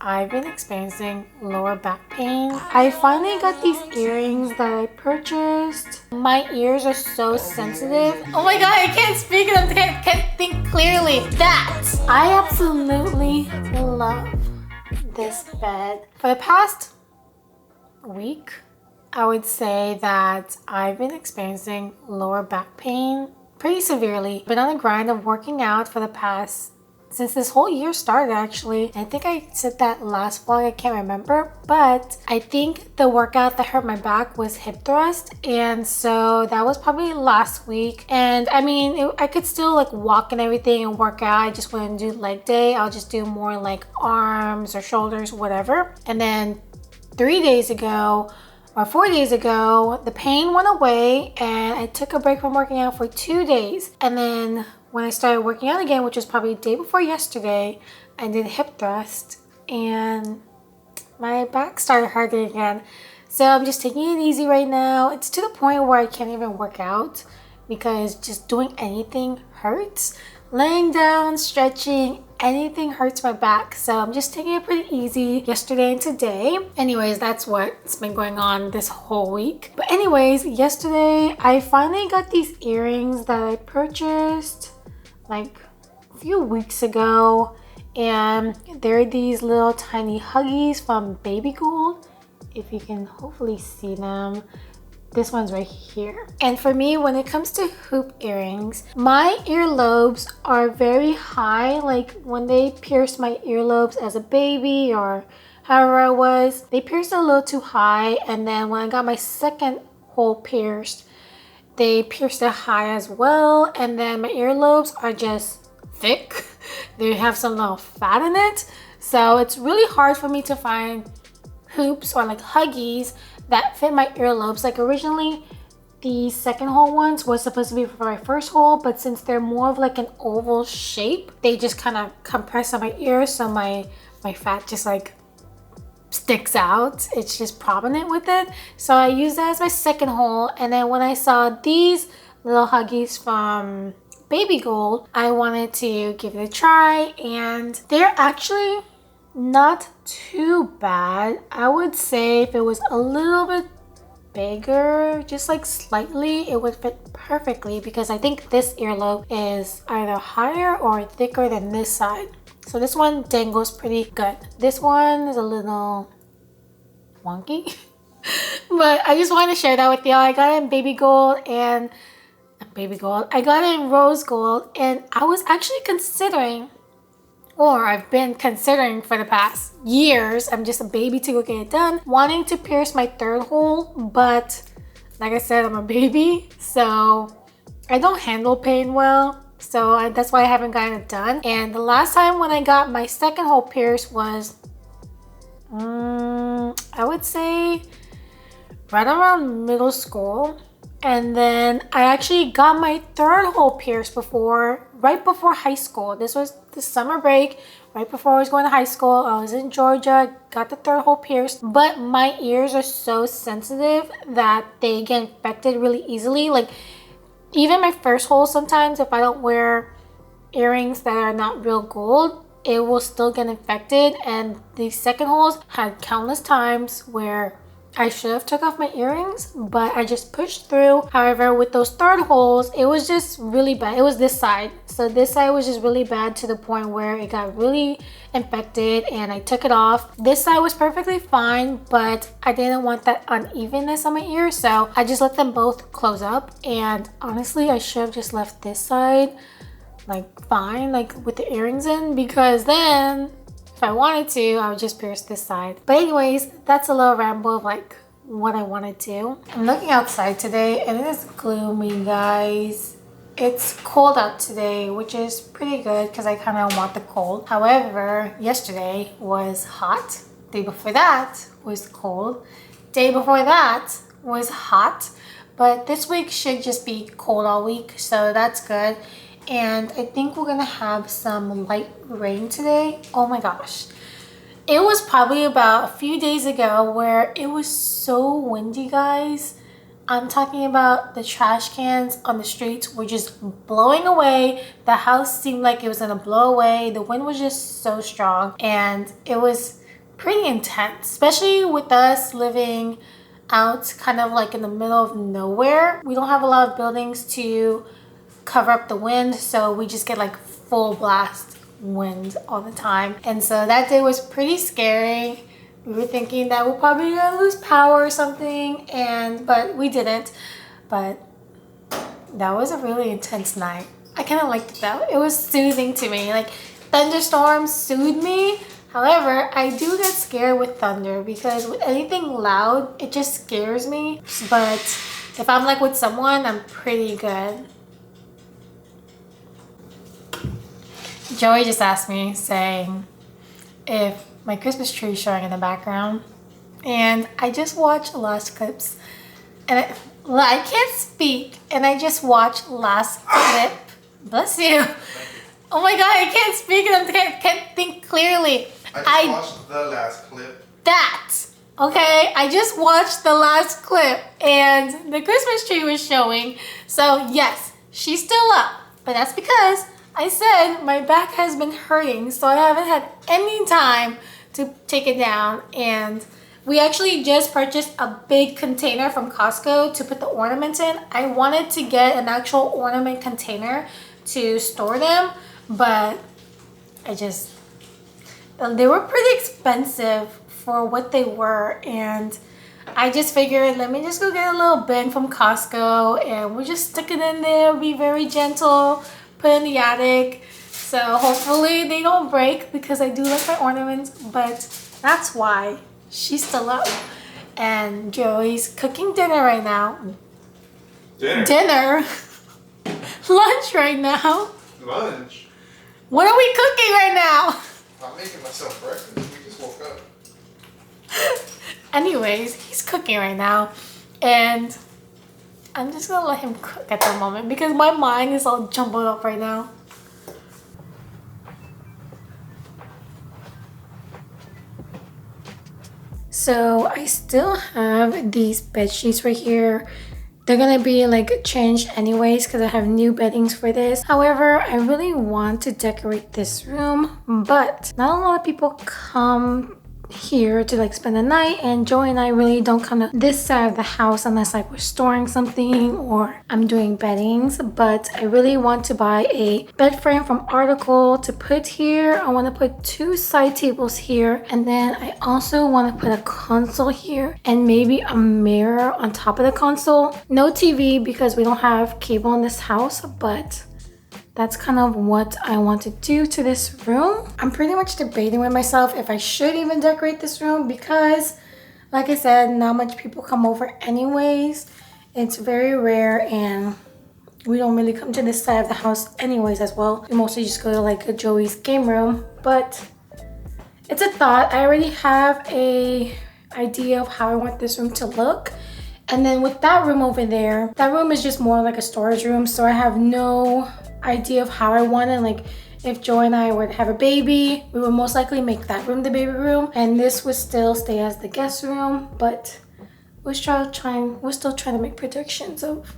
I've been experiencing lower back pain. I finally got these earrings that I purchased. My ears are so sensitive. Oh my god, I can't speak and I can't think clearly. I absolutely love this bed. For the past week, I would say that I've been experiencing lower back pain pretty severely. Been on the grind of working out for the past since this whole year started, actually. I think I said that last vlog, I can't remember, but I think the workout that hurt my back was hip thrust, and so that was probably last week. And I mean, I could still like walk and everything and work out. I just wouldn't do leg day. I'll just do more like arms or shoulders, whatever. And then 3 days ago or 4 days ago, the pain went away and I took a break from working out for 2 days. And then when I started working out again, which was probably the day before yesterday, I did hip thrust and my back started hurting again. So I'm just taking it easy right now. It's to the point where I can't even work out because just doing anything hurts. Laying down, stretching, anything hurts my back. So I'm just taking it pretty easy yesterday and today. Anyways, that's what's been going on this whole week. But anyways, yesterday I finally got these earrings that I purchased like a few weeks ago, and they're these little tiny huggies from Baby Gold. If you can hopefully see them, this one's right here. And for me, when it comes to hoop earrings, my earlobes are very high. Like when they pierced my earlobes as a baby or however I was, they pierced a little too high. And then when I got my second hole pierced, they pierced it high as well. And then my earlobes are just thick. They have some little fat in it. So it's really hard for me to find hoops or like huggies that fit my earlobes. Like originally, the second hole ones was supposed to be for my first hole, but since they're more of like an oval shape, they just kind of compress on my ears, so my fat just like sticks out. It's just prominent with it. So I used that as my second hole. And then when I saw these little huggies from Baby Gold, I wanted to give it a try, and they're actually not too bad. I would say if it was a little bit bigger, just like slightly, it would fit perfectly, because I think this earlobe is either higher or thicker than this side. So this one dangles pretty good. This one is a little wonky, but I just wanted to share that with y'all. I got it in Baby Gold and I got it in Rose Gold, and I was actually considering, or I've been considering for the past years, I'm just a baby to go get it done, wanting to pierce my third hole, but like I said, I'm a baby, so I don't handle pain well. So that's why I haven't gotten it done. And the last time when I got my second hole pierced was, I would say right around middle school. And then I actually got my third hole pierced right before high school. This was the summer break, right before I was going to high school. I was in Georgia, got the third hole pierced, but my ears are so sensitive that they get infected really easily. Like even my first hole, sometimes if I don't wear earrings that are not real gold, it will still get infected. And the second holes had countless times where I should have took off my earrings, but I just pushed through. However, with those third holes, it was just really bad. It was this side. So this side was just really bad to the point where it got really infected and I took it off. This side was perfectly fine, but I didn't want that unevenness on my ear. So I just let them both close up. And honestly, I should have just left this side like fine, like with the earrings in, because then if I wanted to, I would just pierce this side. But anyways, that's a little ramble of like what I want to do. I'm looking outside today and it is gloomy, guys. It's cold out today, which is pretty good because I kind of want the cold. However, yesterday was hot. Day before that was cold. Day before that was hot. But this week should just be cold all week, so that's good. And I think we're gonna have some light rain today. Oh my gosh. It was probably about a few days ago where it was so windy, guys. I'm talking about the trash cans on the streets were just blowing away. The house seemed like it was gonna blow away. The wind was just so strong, and it was pretty intense, especially with us living out kind of like in the middle of nowhere. We don't have a lot of buildings to cover up the wind, so we just get like full blast wind all the time. And so that day was pretty scary. We were thinking that we're probably gonna lose power or something, but we didn't. But that was a really intense night. I kind of liked it though. It was soothing to me. Like thunderstorms soothe me. However, I do get scared with thunder because with anything loud, it just scares me. But if I'm like with someone, I'm pretty good. Joey just asked me saying if my Christmas tree is showing in the background. And I just watched last clips and I can't speak, and I just watched last clip. Bless you. Oh my God, I can't speak and I can't think clearly. I just watched the last clip. Okay, I just watched the last clip and the Christmas tree was showing. So yes, she's still up, but that's because I said my back has been hurting, so I haven't had any time to take it down. And we actually just purchased a big container from Costco to put the ornaments in. I wanted to get an actual ornament container to store them, but they were pretty expensive for what they were, and I just figured let me just go get a little bin from Costco and we'll just stick it in there, be very gentle, put it in the attic. So hopefully they don't break because I do like my ornaments, but that's why she's still up. And Joey's cooking dinner right now. Dinner? Lunch right now. Lunch? What are we cooking right now? I'm making myself breakfast. We just woke up. Anyways, he's cooking right now. And I'm just gonna let him cook at the moment because my mind is all jumbled up right now. So I still have these bed sheets right here. They're gonna be like changed anyways because I have new beddings for this. However, I really want to decorate this room, but not a lot of people come here to like spend the night, and Joey and I really don't come to this side of the house unless like we're storing something or I'm doing beddings. But I really want to buy a bed frame from Article to put here. I want to put 2 side tables here, and then I also want to put a console here and maybe a mirror on top of the console. No TV because we don't have cable in this house, but that's kind of what I want to do to this room. I'm pretty much debating with myself if I should even decorate this room because, like I said, not much people come over anyways. It's very rare and we don't really come to this side of the house anyways as well. We mostly just go to like a Joey's game room, but it's a thought. I already have a idea of how I want this room to look. And then with that room over there, that room is just more like a storage room, so I have no idea of how I want it. Like if Joey and I were to have a baby, we would most likely make that room the baby room and this would still stay as the guest room. But we're still trying to make predictions of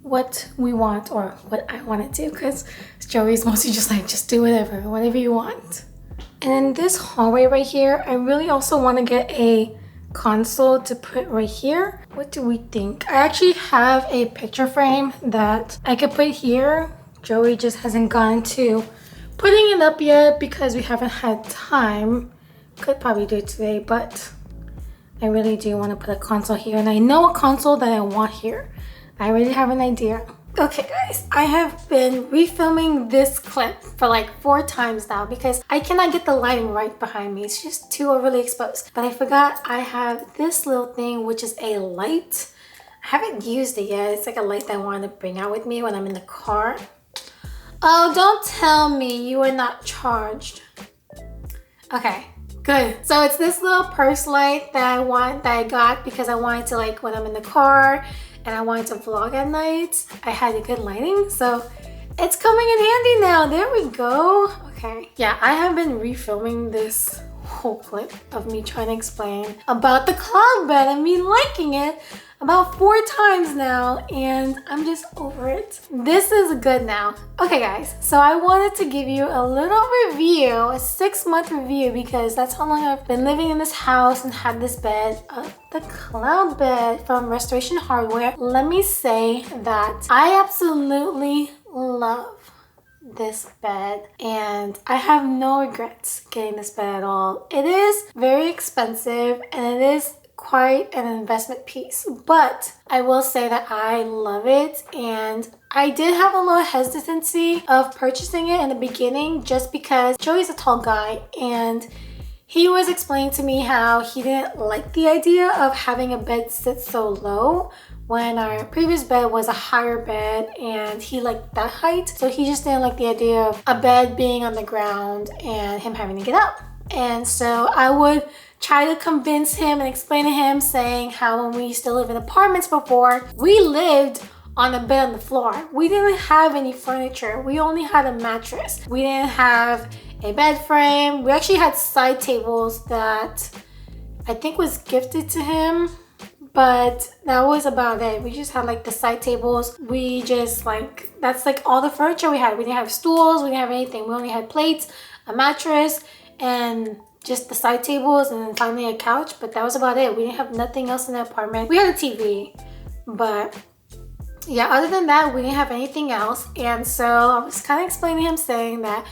what we want or what I want to do, because Joey's mostly just like, just do whatever you want. And in this hallway right here, I really also want to get a console to put right here. What do we think? I actually have a picture frame that I could put here. Joey just hasn't gone to putting it up yet because we haven't had time. Could probably do it today, but I really do want to put a console here, and I know a console that I want here. I already have an idea. Okay guys, I have been refilming this clip for like 4 times now because I cannot get the lighting right behind me. It's just too overly exposed. But I forgot I have this little thing, which is a light. I haven't used it yet. It's like a light that I wanted to bring out with me when I'm in the car. Oh, don't tell me you are not charged. Okay, good. So it's this little purse light that I got because I wanted to, like, when I'm in the car and I wanted to vlog at night, I had a good lighting, so it's coming in handy now. There we go. Okay, yeah, I have been refilming this whole clip of me trying to explain about the cloud bed and me liking it about 4 times now, and I'm just over it. This is good now. Okay guys, so I wanted to give you a little review, a 6-month review, because that's how long I've been living in this house and had this bed, the cloud bed from Restoration Hardware. Let me say that I absolutely love this bed and I have no regrets getting this bed at all. It is very expensive and it is quite an investment piece, but I will say that I love it, and I did have a little hesitancy of purchasing it in the beginning just because Joey's a tall guy and he was explaining to me how he didn't like the idea of having a bed sit so low when our previous bed was a higher bed and he liked that height, so he just didn't like the idea of a bed being on the ground and him having to get up. And so I would try to convince him and explain to him, saying how when we used to live in apartments before, we lived on a bed on the floor. We didn't have any furniture. We only had a mattress. We didn't have a bed frame. We actually had side tables that I think was gifted to him, but that was about it. We just had like the side tables. We just that's like all the furniture we had. We didn't have stools, we didn't have anything. We only had plates, a mattress, and just the side tables, and then finally a couch, but that was about it. We didn't have nothing else in the apartment. We had a TV, but yeah, other than that, we didn't have anything else. And so I was kind of explaining to him, saying that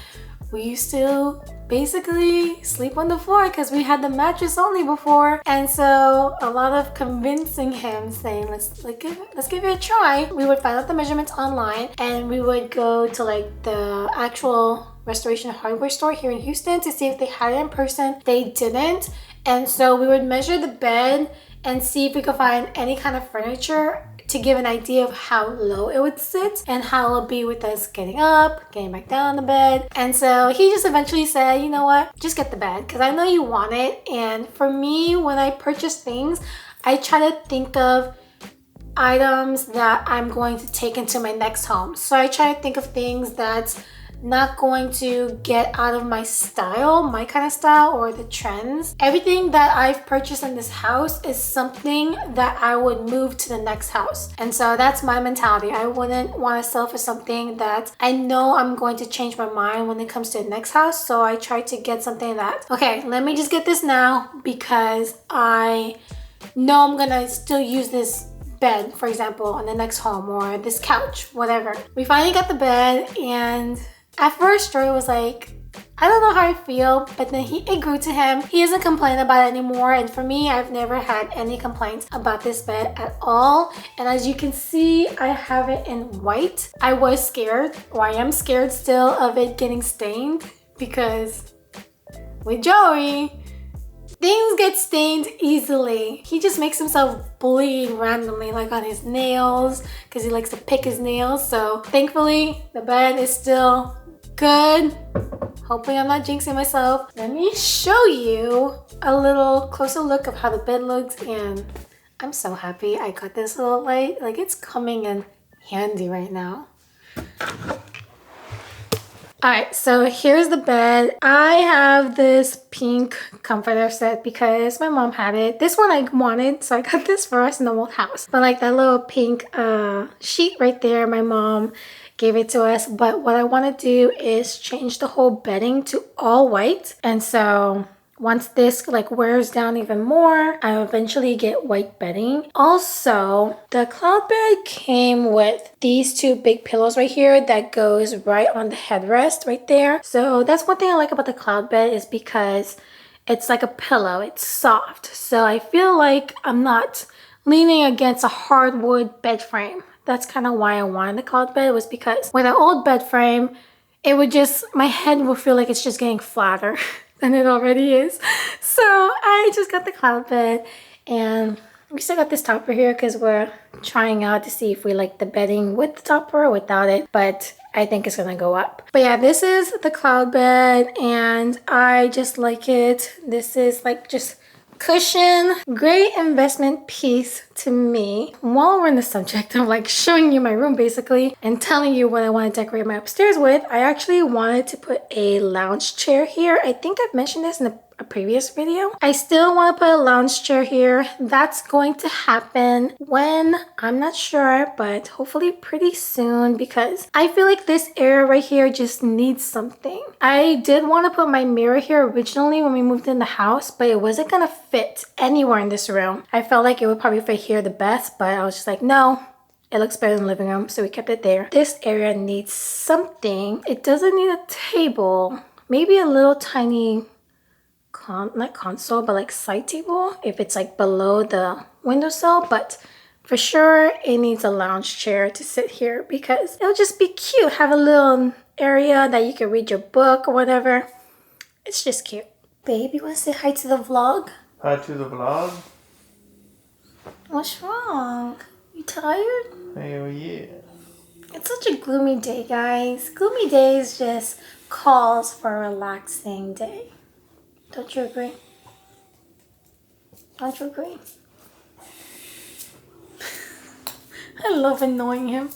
we used to basically sleep on the floor because we had the mattress only before. And so a lot of convincing him, saying let's give it a try. We would find out the measurements online and we would go to like the actual Restoration Hardware store here in Houston to see if they had it in person. They didn't, and so we would measure the bed and see if we could find any kind of furniture to give an idea of how low it would sit and how it would be with us getting up, getting back down on the bed. And so he just eventually said, you know what, just get the bed because I know you want it. And for me, when I purchase things, I try to think of items that I'm going to take into my next home. So I try to think of things that's not going to get out of my style, my kind of style, or the trends. Everything that I've purchased in this house is something that I would move to the next house. And so that's my mentality. I wouldn't want to sell for something that I know I'm going to change my mind when it comes to the next house. So I try to get something that, okay, let me just get this now because I know I'm gonna still use this bed, for example, on the next home, or this couch, whatever. We finally got the bed, and at first, Joey was like, I don't know how I feel, but then it grew to him. He doesn't complain about it anymore, and for me, I've never had any complaints about this bed at all. And as you can see, I have it in white. I was scared, or I am scared still, of it getting stained because with Joey, things get stained easily. He just makes himself bleed randomly, like on his nails, because he likes to pick his nails. So thankfully, the bed is still good. Hopefully I'm not jinxing myself. Let me show you a little closer look of how the bed looks, and I'm so happy I got this little light. Like, it's coming in handy right now. Alright, so here's the bed. I have this pink comforter set because my mom had it. This one I wanted, so I got this for us in the old house. But like that little pink sheet right there, my mom gave it to us. But what I want to do is change the whole bedding to all white. And so once this like wears down even more, I eventually get white bedding. Also, the cloud bed came with these 2 big pillows right here that goes right on the headrest right there. So that's one thing I like about the cloud bed, is because it's like a pillow. It's soft. So I feel like I'm not leaning against a hardwood bed frame. That's kind of why I wanted the cloud bed, was because with an old bed frame, it would just, my head would feel like it's just getting flatter than it already is. So I just got the cloud bed, and we still got this topper here because we're trying out to see if we like the bedding with the topper or without it, but I think it's gonna go up. But yeah, this is the cloud bed and I just like it. This is like just cushion, great investment piece to me. While we're in the subject of like showing you my room basically and telling you what I want to decorate my upstairs with, I actually wanted to put a lounge chair here. I think I've mentioned this in a previous video. I still want to put a lounge chair here. That's going to happen when, I'm not sure, but hopefully pretty soon, because I feel like this area right here just needs something. I did want to put my mirror here originally when we moved in the house, but it wasn't gonna fit anywhere in this room. I felt like it would probably fit here the best, but I was just like, no, it looks better in the living room, so we kept it there. This area needs something. It doesn't need a table. Maybe a little tiny, not console, but like side table if it's like below the windowsill. But for sure, it needs a lounge chair to sit here because it'll just be cute. Have a little area that you can read your book or whatever. It's just cute. Babe, you want to say hi to the vlog? Hi to the vlog. What's wrong? You tired? Hell yeah. It's such a gloomy day, guys. Gloomy days just calls for a relaxing day. Don't you agree? Don't you agree? I love annoying him.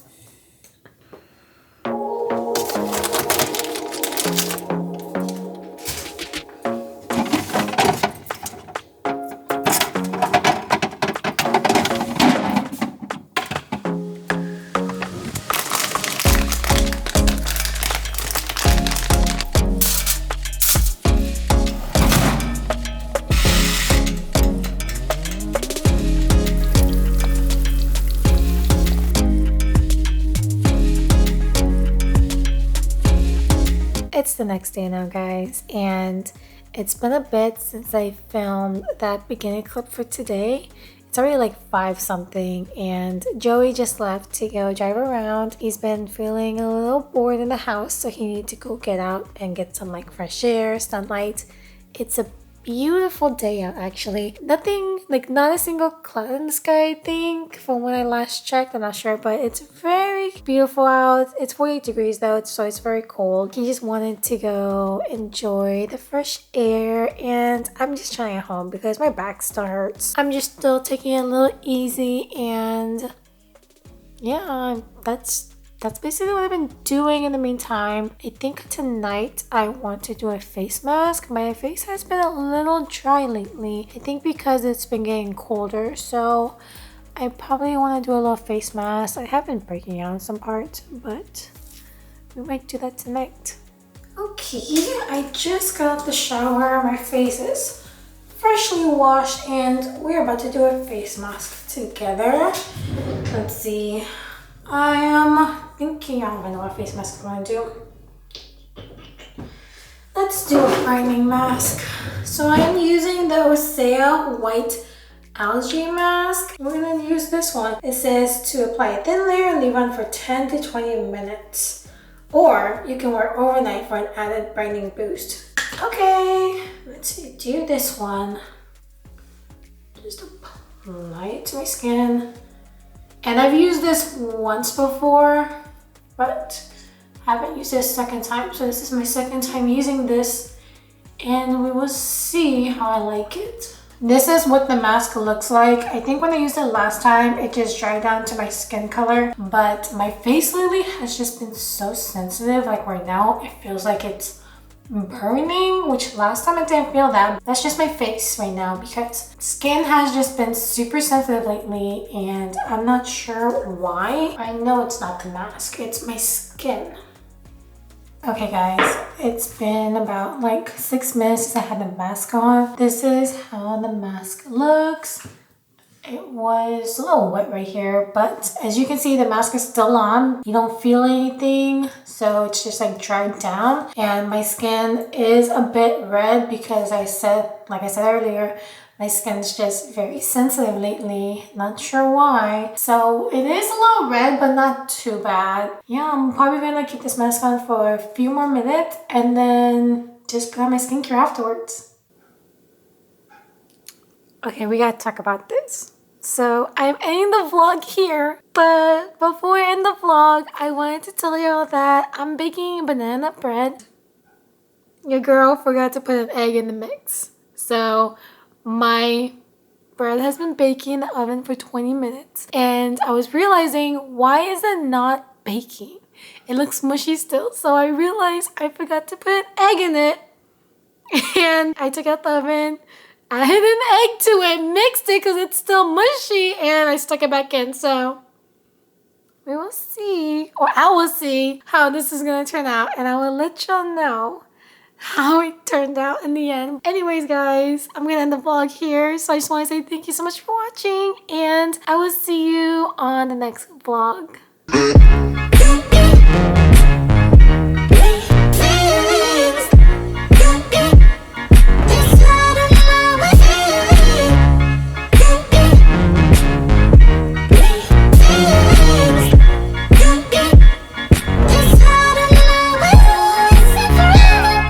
It's the next day now, guys, and it's been a bit since I filmed that beginning clip for today. It's already like 5 something, and Joey just left to go drive around. He's been feeling a little bored in the house, so he needs to go get out and get some like fresh air, sunlight. It's a beautiful day out, actually. Nothing, like not a single cloud in the sky, I think, from when I last checked. I'm not sure, but it's very beautiful out. It's 48 degrees though, so it's very cold. He just wanted to go enjoy the fresh air, and I'm just trying at home because my back still hurts. I'm just still taking it a little easy, and yeah, that's basically what I've been doing in the meantime. I think tonight I want to do a face mask. My face has been a little dry lately. I think because it's been getting colder, so I probably want to do a little face mask. I have been breaking out in some parts, but we might do that tonight. Okay, I just got out the shower. My face is freshly washed, and we're about to do a face mask together. Let's see. I am thinking, I don't even know what face mask I'm going to do. Let's do a brightening mask. So I am using the Osea White Algae Mask. We're going to use this one. It says to apply a thin layer and leave on for 10 to 20 minutes. Or you can wear overnight for an added brightening boost. Okay, let's do this one. Just apply it to my skin. And I've used this once before, but haven't used it a second time. So this is my second time using this, and we will see how I like it. This is what the mask looks like. I think when I used it last time, it just dried down to my skin color, but my face lately has just been so sensitive. Like right now, it feels like it's burning, which last time I didn't feel that. That's just my face right now because skin has just been super sensitive lately, and I'm not sure why. I know it's not the mask, it's my skin. Okay guys, it's been about like 6 minutes since I had the mask on. This is how the mask looks. It was a little wet right here, but as you can see, the mask is still on. You don't feel anything, so it's just like dried down. And my skin is a bit red because like I said earlier, my skin's just very sensitive lately. Not sure why. So it is a little red, but not too bad. Yeah, I'm probably gonna keep this mask on for a few more minutes and then just put on my skincare afterwards. Okay, we gotta talk about this. So I'm ending the vlog here, but before I end the vlog, I wanted to tell y'all that I'm baking banana bread. Your girl forgot to put an egg in the mix. So my bread has been baking in the oven for 20 minutes, and I was realizing, why is it not baking? It looks mushy still, so I realized I forgot to put an egg in it. And I took out the oven, added an egg to it, mixed it because it's still mushy, and I stuck it back in. So we will see, or I will see how this is gonna turn out, and I will let y'all know how it turned out in the end. Anyways, guys, I'm gonna end the vlog here. So I just want to say thank you so much for watching, and I will see you on the next vlog.